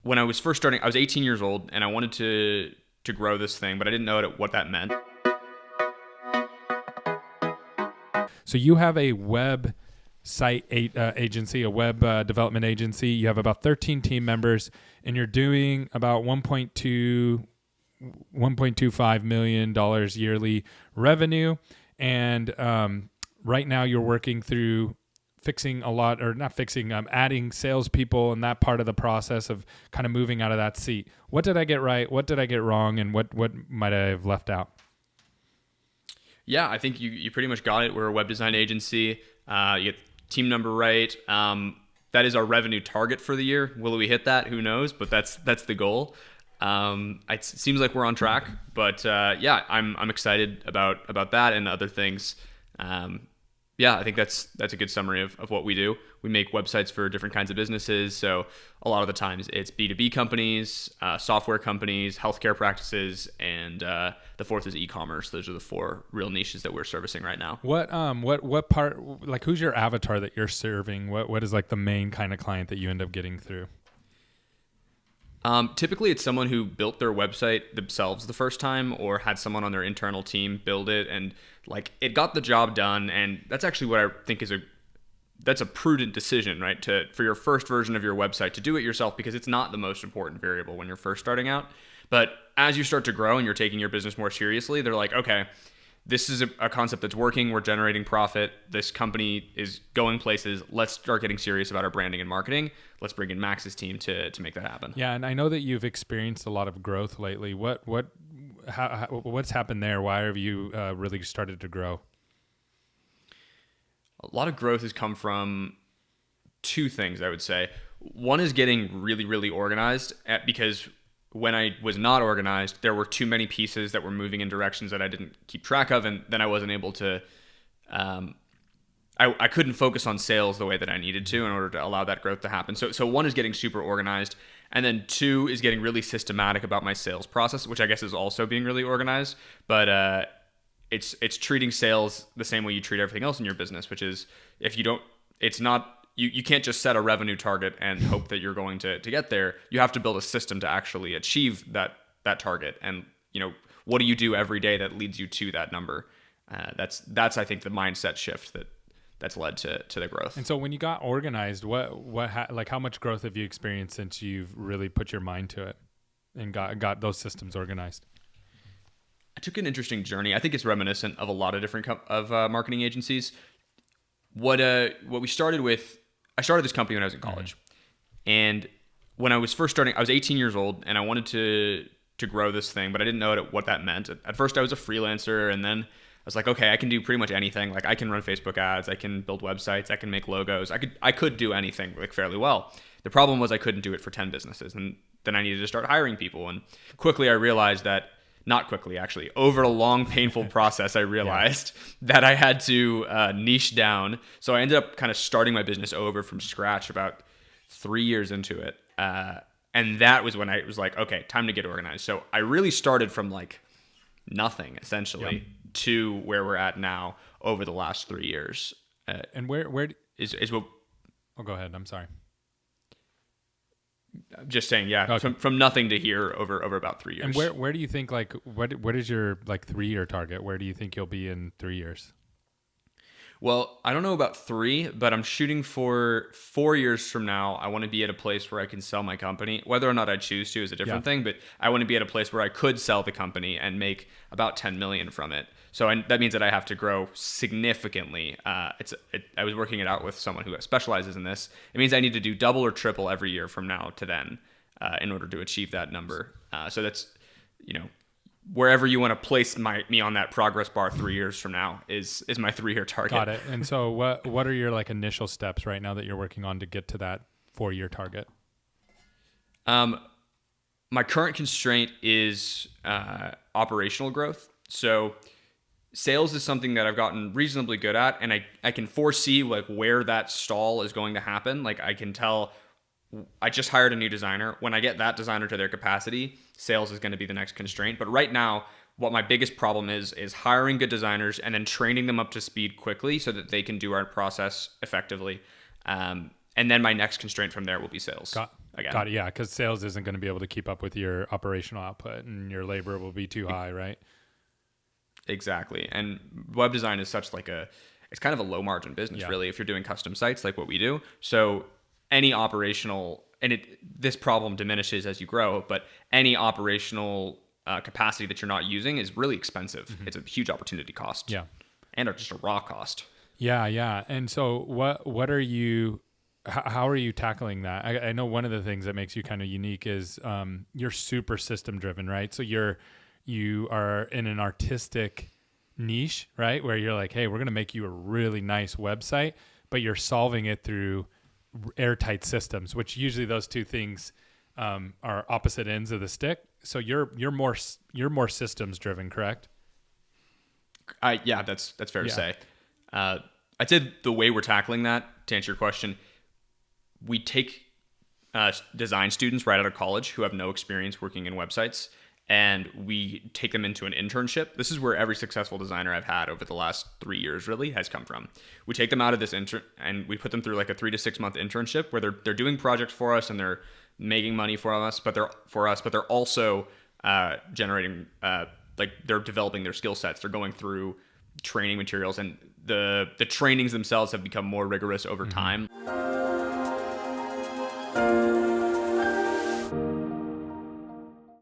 when I was first starting, I was 18 years old and I wanted to grow this thing, but I didn't know what that meant. So you have a web site agency, a web development agency. You have about 13 team members, and you're doing about $1.25 million yearly revenue. And right now you're working through adding salespeople and that part of the process of kind of moving out of that seat. What did I get right? What did I get wrong? And what might I have left out? Yeah, I think you pretty much got it. We're a web design agency. You get team number right. That is our revenue target for the year. Will we hit that? Who knows? But that's the goal. It seems like we're on track. But yeah, I'm excited about that and other things. Yeah, I think that's a good summary of what we do. We make websites for different kinds of businesses. So a lot of the times it's B2B companies, software companies, healthcare practices, and the fourth is e-commerce. Those are the four real niches that we're servicing right now. What part, like, who's your avatar that you're serving? What is like the main kind of client that you end up getting through? Typically it's someone who built their website themselves the first time or had someone on their internal team build it and like it got the job done. And that's actually what I think that's a prudent decision, right? For your first version of your website to do it yourself, because it's not the most important variable when you're first starting out. But as you start to grow and you're taking your business more seriously, they're like, okay, this is a concept that's working. We're generating profit. This company is going places. Let's start getting serious about our branding and marketing. Let's bring in Max's team to make that happen. Yeah, and I know that you've experienced a lot of growth lately. What's happened there? Why have you really started to grow? A lot of growth has come from two things, I would say. One is getting really, really organized because when I was not organized, there were too many pieces that were moving in directions that I didn't keep track of, and then I wasn't able to. I couldn't focus on sales the way that I needed to in order to allow that growth to happen. So one is getting super organized, and then two is getting really systematic about my sales process, which I guess is also being really organized. But it's treating sales the same way you treat everything else in your business, which is if you don't, it's not. You can't just set a revenue target and hope that you're going to get there. You have to build a system to actually achieve that target. And what do you do every day that leads you to that number? That's I think the mindset shift that's led to the growth. And so when you got organized, like how much growth have you experienced since you've really put your mind to it and got those systems organized? I took an interesting journey. I think it's reminiscent of a lot of different marketing agencies. What we started with. I started this company when I was in college. Mm-hmm. And when I was first starting, I was 18 years old and I wanted to grow this thing, but I didn't know what that meant. At first I was a freelancer, and then I was like, okay, I can do pretty much anything. Like I can run Facebook ads, I can build websites, I can make logos. I could do anything like fairly well. The problem was I couldn't do it for 10 businesses. And then I needed to start hiring people. And quickly I realized that not quickly, actually. Over a long, painful process, I realized that I had to niche down. So I ended up kind of starting my business over from scratch about 3 years into it. And that was when I was like, okay, time to get organized. So I really started from like nothing, essentially, to where we're at now over the last 3 years. And where is what... Oh, go ahead. I'm sorry. Just saying, yeah, okay. From nothing to here over about 3 years. And where do you think, like, what is your like 3-year target? Where do you think you'll be in 3 years? Well, I don't know about 3, but I'm shooting for 4 years from now. I want to be at a place where I can sell my company. Whether or not I choose to is a different thing, but I want to be at a place where I could sell the company and make about 10 million from it. So that means that I have to grow significantly. I was working it out with someone who specializes in this. It means I need to do double or triple every year from now to then in order to achieve that number. So that's, wherever you want to place me on that progress bar 3 years from now is my 3-year target. Got it. And so what are your like initial steps right now that you're working on to get to that 4-year target? My current constraint is operational growth. So sales is something that I've gotten reasonably good at, and I can foresee like where that stall is going to happen. Like I can tell I just hired a new designer. When I get that designer to their capacity, sales is going to be the next constraint. But right now, what my biggest problem is hiring good designers and then training them up to speed quickly so that they can do our process effectively. And then my next constraint from there will be sales. again. Got it. Yeah, because sales isn't going to be able to keep up with your operational output, and your labor will be too high, right? Exactly. And web design is such like it's kind of a low margin business, Yeah. really, if you're doing custom sites like what we do. So any operational, and this problem diminishes as you grow, but any operational capacity that you're not using is really expensive. It's a huge opportunity cost. Yeah. And just a raw cost. Yeah, yeah. And so what are you how are you tackling that? I know one of the things that makes you kind of unique is you're super system driven, right? So you are in an artistic niche, right? Where you're like, hey, we're going to make you a really nice website, but you're solving it through airtight systems, which usually those two things are opposite ends of the stick. So you're more systems driven, correct? Yeah, that's fair to Yeah. say. I'd say the way we're tackling that, to answer your question, we take design students right out of college who have no experience working in websites, and we take them into an internship. This is where every successful designer I've had over the last 3 years really has come from. We take them out of this intern and we put them through like a 3 to 6 month internship where they're doing projects for us and they're making money for us, but they're also generating like they're developing their skill sets. They're going through training materials, and the trainings themselves have become more rigorous over time.